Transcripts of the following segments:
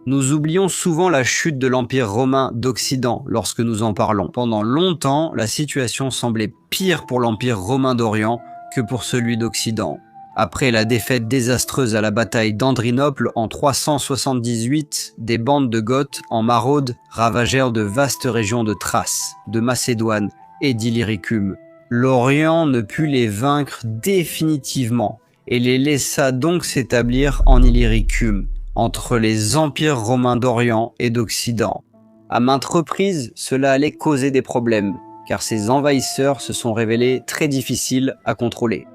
Nous oublions souvent la chute de l'Empire romain d'Occident lorsque nous en parlons. Pendant longtemps, la situation semblait pire pour l'Empire romain d'Orient que pour celui d'Occident. Après la défaite désastreuse à la bataille d'Andrinople en 378, des bandes de Goths en maraude ravagèrent de vastes régions de Thrace, de Macédoine et d'Illyricum. L'Orient ne put les vaincre définitivement et les laissa donc s'établir en Illyricum, entre les empires romains d'Orient et d'Occident. À maintes reprises, cela allait causer des problèmes, car ces envahisseurs se sont révélés très difficiles à contrôler.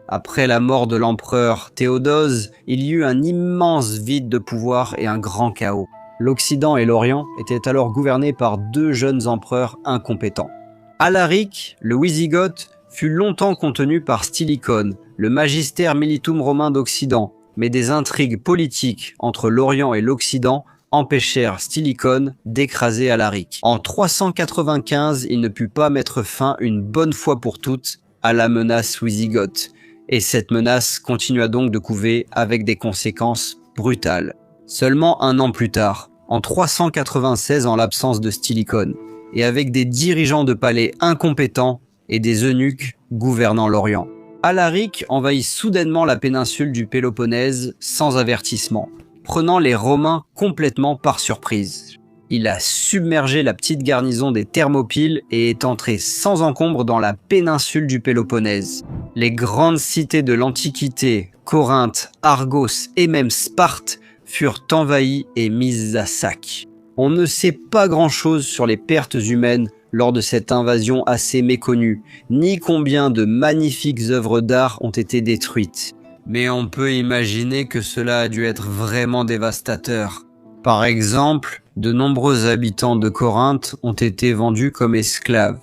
Après la mort de l'empereur Théodose, il y eut un immense vide de pouvoir et un grand chaos. L'Occident et l'Orient étaient alors gouvernés par deux jeunes empereurs incompétents. Alaric, le Wisigoth, fut longtemps contenu par Stilicone, le magister militum romain d'Occident, mais des intrigues politiques entre l'Orient et l'Occident empêchèrent Stilicone d'écraser Alaric. En 395, il ne put pas mettre fin une bonne fois pour toutes à la menace wisigoth, et cette menace continua donc de couver avec des conséquences brutales. Seulement un an plus tard, en 396 en l'absence de Stilicone, et avec des dirigeants de palais incompétents et des eunuques gouvernant l'Orient. Alaric envahit soudainement la péninsule du Péloponnèse sans avertissement, prenant les Romains complètement par surprise. Il a submergé la petite garnison des Thermopyles et est entré sans encombre dans la péninsule du Péloponnèse. Les grandes cités de l'Antiquité, Corinthe, Argos et même Sparte, furent envahies et mises à sac. On ne sait pas grand-chose sur les pertes humaines lors de cette invasion assez méconnue, ni combien de magnifiques œuvres d'art ont été détruites. Mais on peut imaginer que cela a dû être vraiment dévastateur. Par exemple, de nombreux habitants de Corinthe ont été vendus comme esclaves.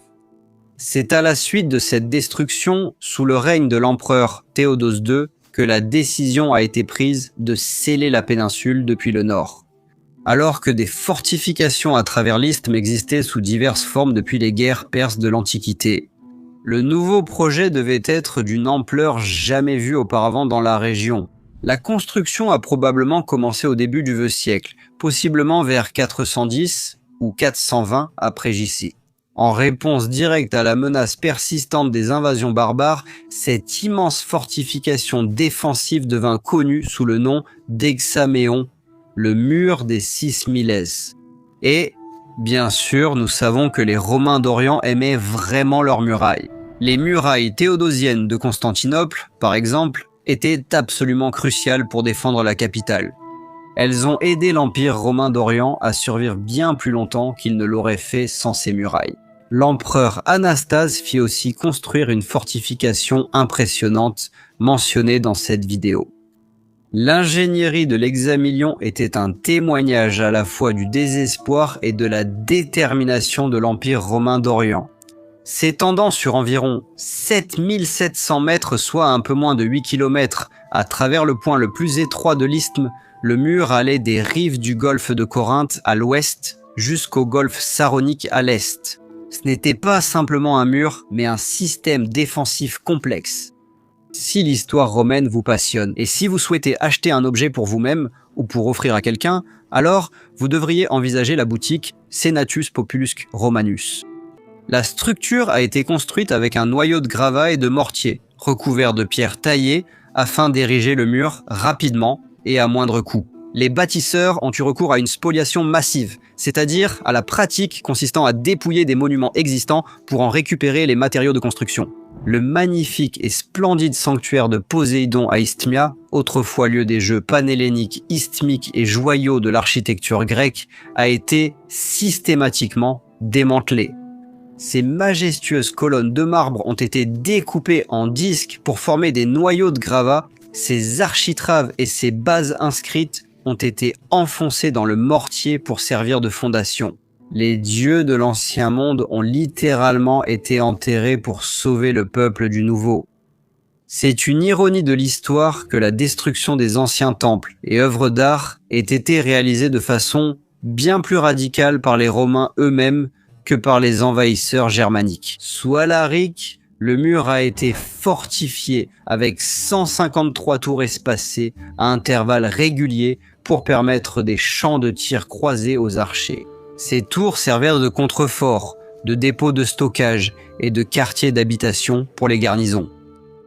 C'est à la suite de cette destruction, sous le règne de l'empereur Théodose II, que la décision a été prise de sceller la péninsule depuis le nord. Alors que des fortifications à travers l'isthme existaient sous diverses formes depuis les guerres perses de l'Antiquité. Le nouveau projet devait être d'une ampleur jamais vue auparavant dans la région. La construction a probablement commencé au début du vieux siècle, possiblement vers 410 ou 420 après J.C. En réponse directe à la menace persistante des invasions barbares, cette immense fortification défensive devint connue sous le nom d'Hexaméon, le mur des 6000. Et, bien sûr, nous savons que les Romains d'Orient aimaient vraiment leurs murailles. Les murailles théodosiennes de Constantinople, par exemple, étaient absolument cruciales pour défendre la capitale. Elles ont aidé l'Empire romain d'Orient à survivre bien plus longtemps qu'il ne l'aurait fait sans ces murailles. L'empereur Anastase fit aussi construire une fortification impressionnante mentionnée dans cette vidéo. L'ingénierie de l'Hexamélion était un témoignage à la fois du désespoir et de la détermination de l'Empire romain d'Orient. S'étendant sur environ 7700 mètres, soit un peu moins de 8 km, à travers le point le plus étroit de l'isthme, le mur allait des rives du golfe de Corinthe à l'ouest jusqu'au golfe Saronique à l'est. Ce n'était pas simplement un mur, mais un système défensif complexe. Si l'histoire romaine vous passionne, et si vous souhaitez acheter un objet pour vous-même ou pour offrir à quelqu'un, alors vous devriez envisager la boutique Senatus Populusque Romanus. La structure a été construite avec un noyau de gravats et de mortier, recouvert de pierres taillées afin d'ériger le mur rapidement et à moindre coût. Les bâtisseurs ont eu recours à une spoliation massive, c'est-à-dire à la pratique consistant à dépouiller des monuments existants pour en récupérer les matériaux de construction. Le magnifique et splendide sanctuaire de Poséidon à Isthmia, autrefois lieu des jeux panhelléniques, isthmiques et joyaux de l'architecture grecque, a été systématiquement démantelé. Ces majestueuses colonnes de marbre ont été découpées en disques pour former des noyaux de gravats. Ces architraves et ces bases inscrites ont été enfoncées dans le mortier pour servir de fondation. Les dieux de l'ancien monde ont littéralement été enterrés pour sauver le peuple du nouveau. C'est une ironie de l'histoire que la destruction des anciens temples et œuvres d'art ait été réalisée de façon bien plus radicale par les Romains eux-mêmes que par les envahisseurs germaniques. Sous Alaric, le mur a été fortifié avec 153 tours espacées à intervalles réguliers pour permettre des champs de tir croisés aux archers. Ces tours servirent de contreforts, de dépôts de stockage et de quartiers d'habitation pour les garnisons.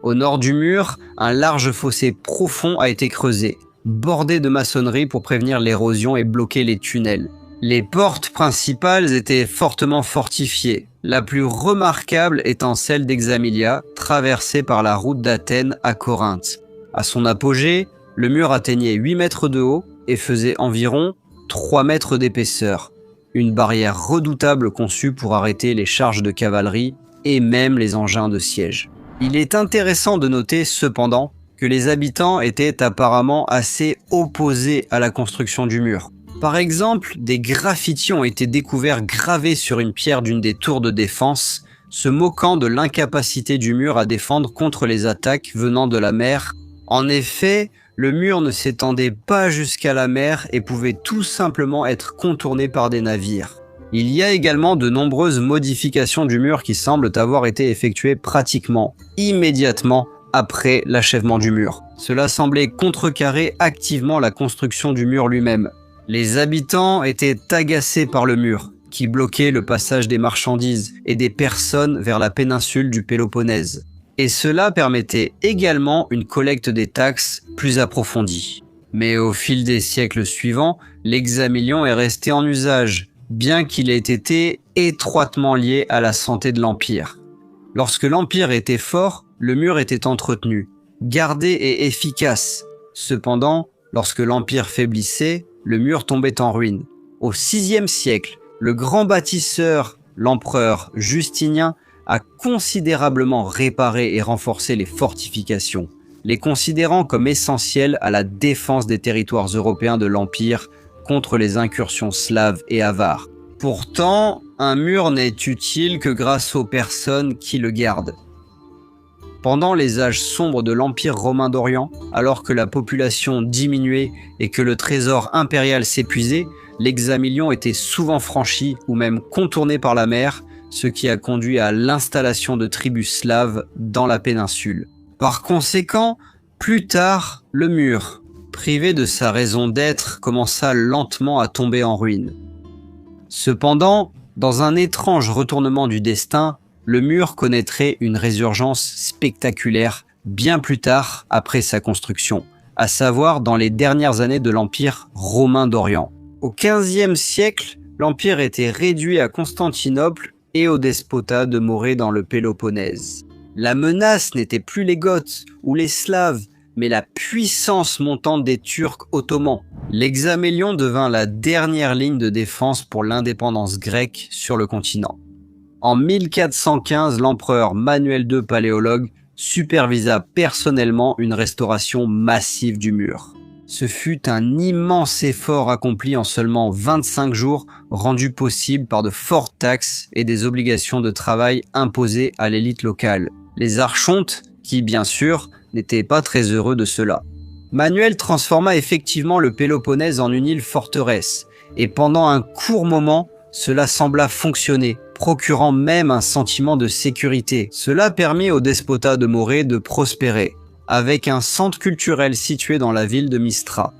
Au nord du mur, un large fossé profond a été creusé, bordé de maçonnerie pour prévenir l'érosion et bloquer les tunnels. Les portes principales étaient fortement fortifiées, la plus remarquable étant celle d'Examilia, traversée par la route d'Athènes à Corinthe. À son apogée, le mur atteignait 8 mètres de haut et faisait environ 3 mètres d'épaisseur. Une barrière redoutable conçue pour arrêter les charges de cavalerie et même les engins de siège. Il est intéressant de noter cependant que les habitants étaient apparemment assez opposés à la construction du mur. Par exemple, des graffitis ont été découverts gravés sur une pierre d'une des tours de défense, se moquant de l'incapacité du mur à défendre contre les attaques venant de la mer. En effet, le mur ne s'étendait pas jusqu'à la mer et pouvait tout simplement être contourné par des navires. Il y a également de nombreuses modifications du mur qui semblent avoir été effectuées pratiquement immédiatement après l'achèvement du mur. Cela semblait contrecarrer activement la construction du mur lui-même. Les habitants étaient agacés par le mur, qui bloquait le passage des marchandises et des personnes vers la péninsule du Péloponnèse. Et cela permettait également une collecte des taxes plus approfondie. Mais au fil des siècles suivants, l'hexamillion est resté en usage, bien qu'il ait été étroitement lié à la santé de l'Empire. Lorsque l'Empire était fort, le mur était entretenu, gardé et efficace. Cependant, lorsque l'Empire faiblissait, le mur tombait en ruine. Au VIe siècle, le grand bâtisseur, l'empereur Justinien, a considérablement réparé et renforcé les fortifications, les considérant comme essentielles à la défense des territoires européens de l'Empire contre les incursions slaves et avares. Pourtant, un mur n'est utile que grâce aux personnes qui le gardent. Pendant les âges sombres de l'Empire romain d'Orient, alors que la population diminuait et que le trésor impérial s'épuisait, l'hexamillion était souvent franchi ou même contourné par la mer, ce qui a conduit à l'installation de tribus slaves dans la péninsule. Par conséquent, plus tard, le mur, privé de sa raison d'être, commença lentement à tomber en ruine. Cependant, dans un étrange retournement du destin, le mur connaîtrait une résurgence spectaculaire bien plus tard après sa construction, à savoir dans les dernières années de l'Empire romain d'Orient. Au XVe siècle, l'Empire était réduit à Constantinople et au despotat de Morée dans le Péloponnèse. La menace n'était plus les Goths ou les Slaves, mais la puissance montante des Turcs ottomans. L'hexamillion devint la dernière ligne de défense pour l'indépendance grecque sur le continent. En 1415, l'empereur Manuel II Paléologue supervisa personnellement une restauration massive du mur. Ce fut un immense effort accompli en seulement 25 jours, rendu possible par de fortes taxes et des obligations de travail imposées à l'élite locale. Les archontes, qui bien sûr n'étaient pas très heureux de cela. Manuel transforma effectivement le Péloponnèse en une île forteresse, et pendant un court moment, cela sembla fonctionner, procurant même un sentiment de sécurité. Cela permit au despotat de Morée de prospérer, avec un centre culturel situé dans la ville de Mystra.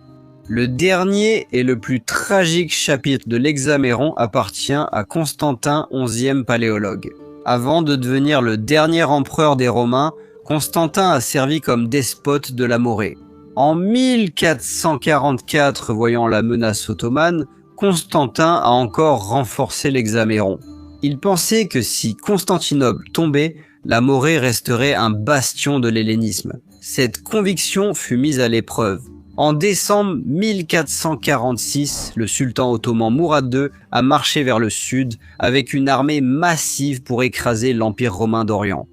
Le dernier et le plus tragique chapitre de l'Hexaméron appartient à Constantin XIe Paléologue. Avant de devenir le dernier empereur des Romains, Constantin a servi comme despote de la Morée. En 1444, voyant la menace ottomane, Constantin a encore renforcé l'Hexaméron. Il pensait que si Constantinople tombait, la Morée resterait un bastion de l'hellénisme. Cette conviction fut mise à l'épreuve. En décembre 1446, le sultan ottoman Mourad II a marché vers le sud avec une armée massive pour écraser l'Empire romain d'Orient.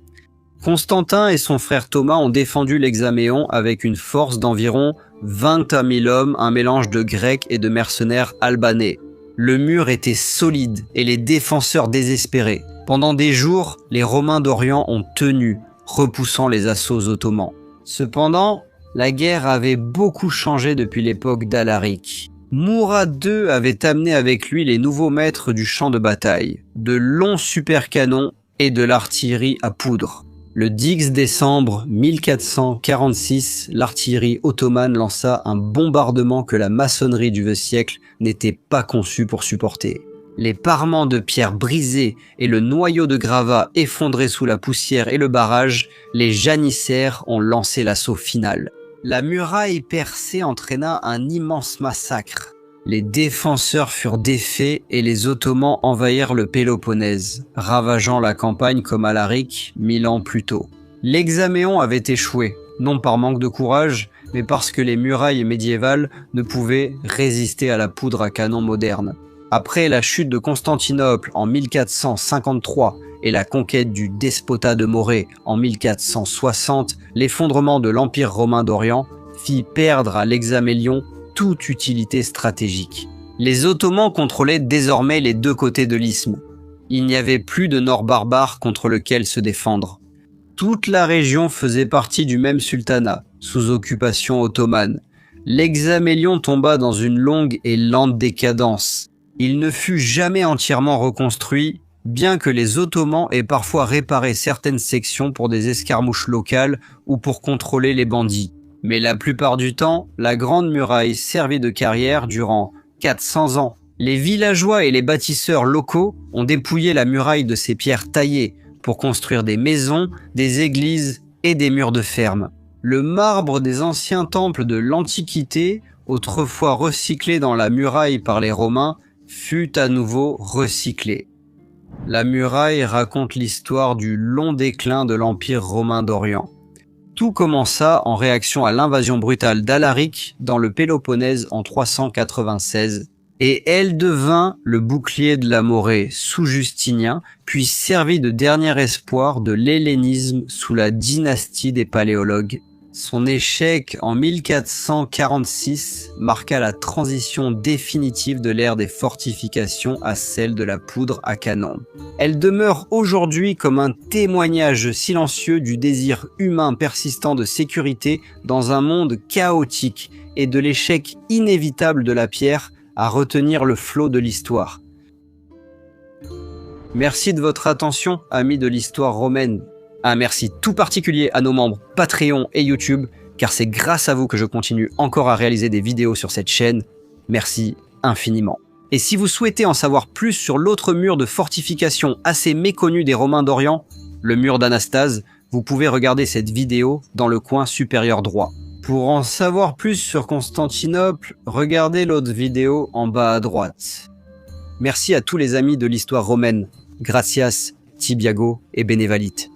Constantin et son frère Thomas ont défendu l'Hexaméon avec une force d'environ 20 000 hommes, un mélange de Grecs et de mercenaires albanais. Le mur était solide et les défenseurs désespérés. Pendant des jours, les Romains d'Orient ont tenu, repoussant les assauts ottomans. Cependant, la guerre avait beaucoup changé depuis l'époque d'Alaric. Mourad II avait amené avec lui les nouveaux maîtres du champ de bataille, de longs super-canons et de l'artillerie à poudre. Le 10 décembre 1446, l'artillerie ottomane lança un bombardement que la maçonnerie du vieux siècle n'était pas conçue pour supporter. Les parements de pierre brisés et le noyau de gravats effondrés sous la poussière et le barrage, les janissaires ont lancé l'assaut final. La muraille percée entraîna un immense massacre. Les défenseurs furent défaits et les Ottomans envahirent le Péloponnèse, ravageant la campagne comme Alaric 1000 ans plus tôt. L'Hexaméon avait échoué, non par manque de courage, mais parce que les murailles médiévales ne pouvaient résister à la poudre à canon moderne. Après la chute de Constantinople en 1453 et la conquête du despotat de Morée en 1460, l'effondrement de l'Empire romain d'Orient fit perdre à l'Hexamélion toute utilité stratégique. Les Ottomans contrôlaient désormais les deux côtés de l'isthme. Il n'y avait plus de nord barbare contre lequel se défendre. Toute la région faisait partie du même sultanat, sous occupation ottomane. L'Hexamélion tomba dans une longue et lente décadence. Il ne fut jamais entièrement reconstruit, bien que les Ottomans aient parfois réparé certaines sections pour des escarmouches locales ou pour contrôler les bandits. Mais la plupart du temps, la Grande Muraille servit de carrière durant 400 ans. Les villageois et les bâtisseurs locaux ont dépouillé la muraille de ses pierres taillées pour construire des maisons, des églises et des murs de ferme. Le marbre des anciens temples de l'Antiquité, autrefois recyclé dans la muraille par les Romains, fut à nouveau recyclé. La muraille raconte l'histoire du long déclin de l'Empire romain d'Orient. Tout commença en réaction à l'invasion brutale d'Alaric dans le Péloponnèse en 396, et elle devint le bouclier de la Morée sous Justinien, puis servit de dernier espoir de l'hellénisme sous la dynastie des Paléologues. Son échec en 1446 marqua la transition définitive de l'ère des fortifications à celle de la poudre à canon. Elle demeure aujourd'hui comme un témoignage silencieux du désir humain persistant de sécurité dans un monde chaotique et de l'échec inévitable de la pierre à retenir le flot de l'histoire. Merci de votre attention, amis de l'histoire romaine. Un merci tout particulier à nos membres Patreon et YouTube, car c'est grâce à vous que je continue encore à réaliser des vidéos sur cette chaîne. Merci infiniment. Et si vous souhaitez en savoir plus sur l'autre mur de fortification assez méconnu des Romains d'Orient, le mur d'Anastase, vous pouvez regarder cette vidéo dans le coin supérieur droit. Pour en savoir plus sur Constantinople, regardez l'autre vidéo en bas à droite. Merci à tous les amis de l'histoire romaine. Gracias, Tibiago et Benevalit.